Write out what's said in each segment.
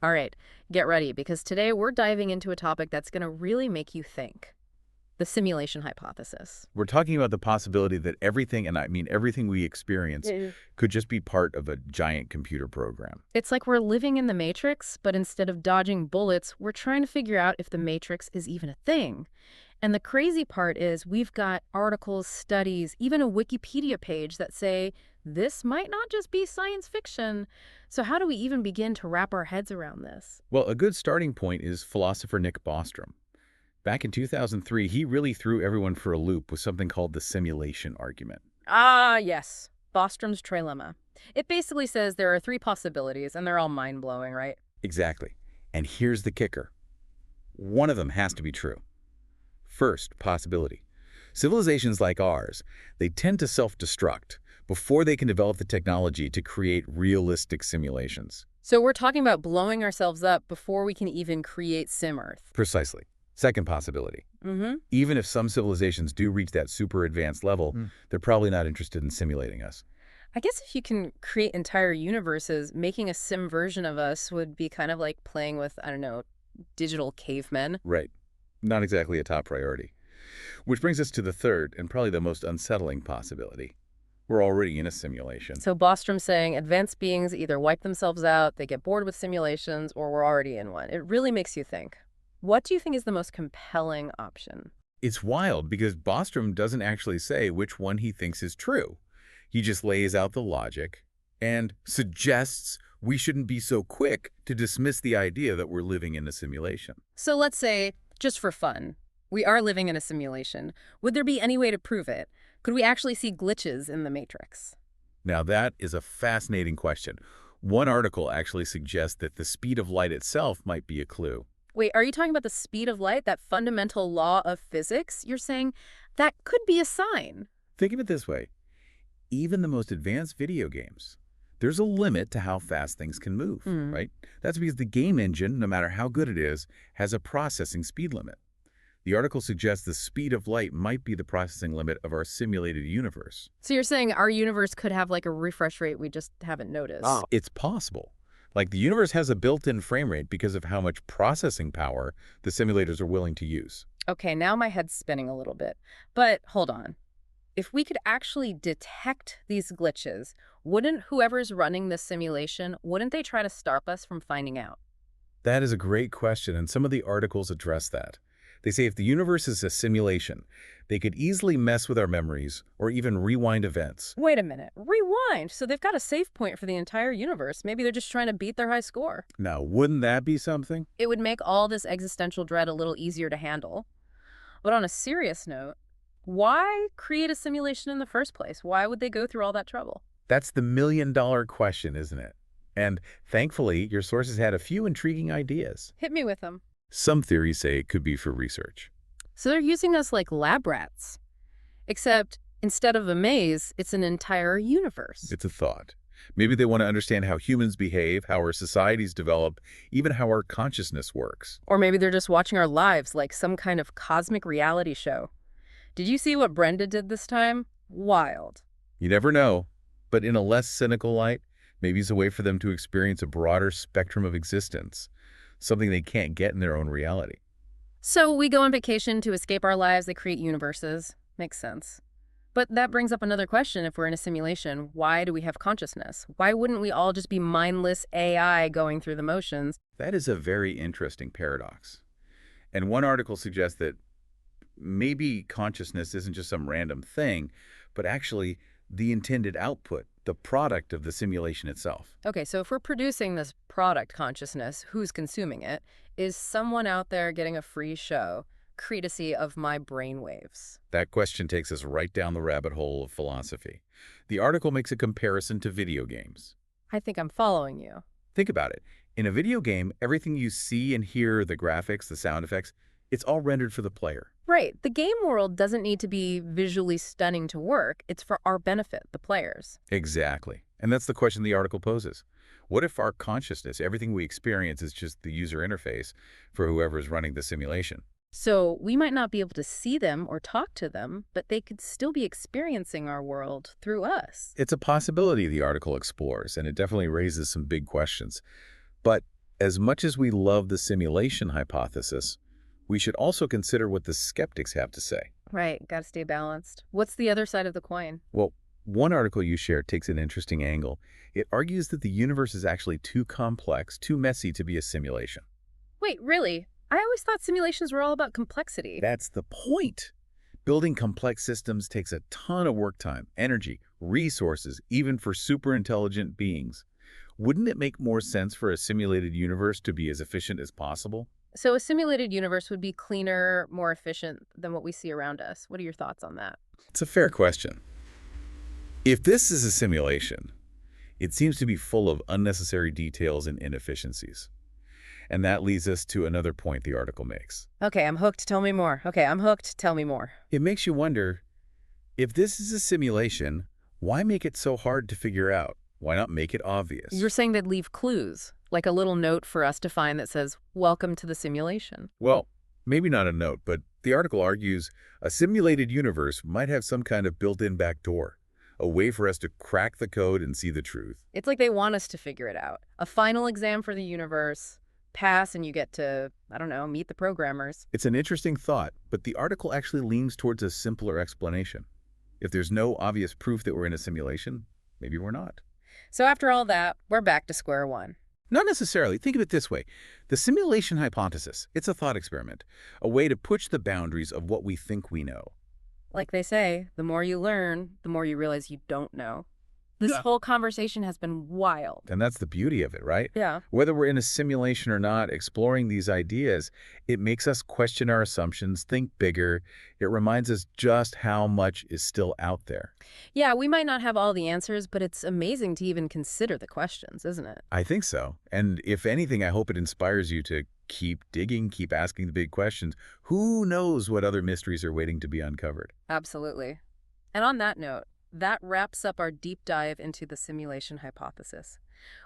All right, get ready because today we're diving into a topic that's going to really make you think. The simulation hypothesis. We're talking about the possibility that everything, and I mean everything we experience, Yeah. could just be part of a giant computer program. It's like we're living in the Matrix, but instead of dodging bullets, we're trying to figure out if the Matrix is even a thing. And the crazy part is we've got articles, studies, even a Wikipedia page that say this might not just be science fiction. So how do we even begin to wrap our heads around this? Well, a good starting point is philosopher Nick Bostrom. Back in 2003, he really threw everyone for a loop with something called the simulation argument. Ah, yes. Bostrom's trilemma. It basically says there are three possibilities, and they're all mind-blowing, right? Exactly. And here's the kicker. One of them has to be true. First, possibility. Civilizations like ours, they tend to self-destruct before they can develop the technology to create realistic simulations. So we're talking about blowing ourselves up before we can even create Sim-Earth. Precisely. Second possibility. Mm-hmm. Even if some civilizations do reach that super advanced level, they're probably not interested in simulating us. I guess if you can create entire universes, making a sim version of us would be kind of like playing with, I don't know, digital cavemen. Right. Not exactly a top priority. Which brings us to the third and probably the most unsettling possibility. We're already in a simulation. So Bostrom's saying advanced beings either wipe themselves out, they get bored with simulations, or we're already in one. It really makes you think. What do you think is the most compelling option? It's wild because Bostrom doesn't actually say which one he thinks is true. He just lays out the logic and suggests we shouldn't be so quick to dismiss the idea that we're living in a simulation. So let's say, just for fun, we are living in a simulation. Would there be any way to prove it? Could we actually see glitches in the Matrix? Now that is a fascinating question. One article actually suggests that the speed of light itself might be a clue. Wait, are you talking about the speed of light, that fundamental law of physics? You're saying that could be a sign. Think of it this way. Even the most advanced video games, there's a limit to how fast things can move, Hmm. right? That's because the game engine, no matter how good it is, has a processing speed limit. The article suggests the speed of light might be the processing limit of our simulated universe. So you're saying our universe could have like a refresh rate we just haven't noticed. It's possible. Like the universe has a built-in frame rate because of how much processing power the simulators are willing to use. Okay, now my head's spinning a little bit. But hold on. If we could actually detect these glitches, wouldn't whoever's running this simulation, wouldn't they try to stop us from finding out? That is a great question, and some of the articles address that. They say if the universe is a simulation, they could easily mess with our memories or even rewind events. Wait a minute. Rewind. So they've got a save point for the entire universe. Maybe they're just trying to beat their high score. Now, wouldn't that be something? It would make all this existential dread a little easier to handle. But on a serious note, why create a simulation in the first place? Why would they go through all that trouble? That's the million-dollar question, isn't it? And thankfully, your sources had a few intriguing ideas. Hit me with them. Some theories say it could be for research. So they're using us like lab rats. Except instead of a maze, it's an entire universe. It's a thought. Maybe they want to understand how humans behave, how our societies develop, even how our consciousness works. Or maybe they're just watching our lives like some kind of cosmic reality show. Did you see what Brenda did this time? Wild. You never know, but in a less cynical light, maybe it's a way for them to experience a broader spectrum of existence, something they can't get in their own reality. So we go on vacation to escape our lives, they create universes. Makes sense. But that brings up another question. If we're in a simulation, why do we have consciousness? Why wouldn't we all just be mindless AI going through the motions? That is a very interesting paradox. And one article suggests that maybe consciousness isn't just some random thing, but actually the intended output, the product of the simulation itself. Okay, so if we're producing this product consciousness, who's consuming it? Is someone out there getting a free show, courtesy of my brainwaves? That question takes us right down the rabbit hole of philosophy. The article makes a comparison to video games. I think I'm following you. Think about it. In a video game, everything you see and hear, the graphics, the sound effects, it's all rendered for the player. Right. The game world doesn't need to be visually stunning to work. It's for our benefit, the players. Exactly. And that's the question the article poses. What if our consciousness, everything we experience, is just the user interface for whoever's running the simulation? So we might not be able to see them or talk to them, but they could still be experiencing our world through us. It's a possibility the article explores, and it definitely raises some big questions. But As much as we love the simulation hypothesis, we should also consider what the skeptics have to say. Right, gotta stay balanced. What's the other side of the coin? Well, one article you shared takes an interesting angle. It argues that the universe is actually too complex, too messy to be a simulation. Wait, really? I always thought simulations were all about complexity. That's the point. Building complex systems takes a ton of work time, energy, resources, even for super intelligent beings. Wouldn't it make more sense for a simulated universe to be as efficient as possible? So a simulated universe would be cleaner, more efficient than what we see around us. What are your thoughts on that? It's a fair question. If this is a simulation, it seems to be full of unnecessary details and inefficiencies. And that leads us to another point the article makes. Okay, I'm hooked. Tell me more. Okay, I'm hooked. Tell me more. It makes you wonder, if this is a simulation, why make it so hard to figure out? Why not make it obvious? You're saying they'd leave clues, like a little note for us to find that says, "Welcome to the simulation." Well, maybe not a note, but the article argues a simulated universe might have some kind of built-in backdoor, a way for us to crack the code and see the truth. It's like they want us to figure it out. A final exam for the universe, pass, and you get to, I don't know, meet the programmers. It's an interesting thought, but the article actually leans towards a simpler explanation. If there's no obvious proof that we're in a simulation, maybe we're not. So after all that, we're back to square one. Not necessarily. Think of it this way. The simulation hypothesis, it's a thought experiment, a way to push the boundaries of what we think we know. Like they say, the more you learn, the more you realize you don't know. This whole conversation has been wild. And that's the beauty of it, right? Yeah. Whether we're in a simulation or not, exploring these ideas, it makes us question our assumptions, think bigger. It reminds us just how much is still out there. Yeah, we might not have all the answers, but it's amazing to even consider the questions, isn't it? I think so. And if anything, I hope it inspires you to keep digging, keep asking the big questions. Who knows what other mysteries are waiting to be uncovered? Absolutely. And on that note, that wraps up our deep dive into the simulation hypothesis.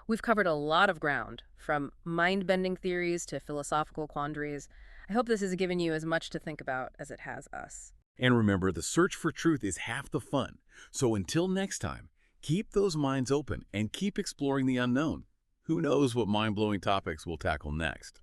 We've covered a lot of ground, from mind-bending theories to philosophical quandaries. I hope this has given you as much to think about as it has us. And remember, the search for truth is half the fun. So until next time, keep those minds open and keep exploring the unknown. Who knows what mind-blowing topics we'll tackle next?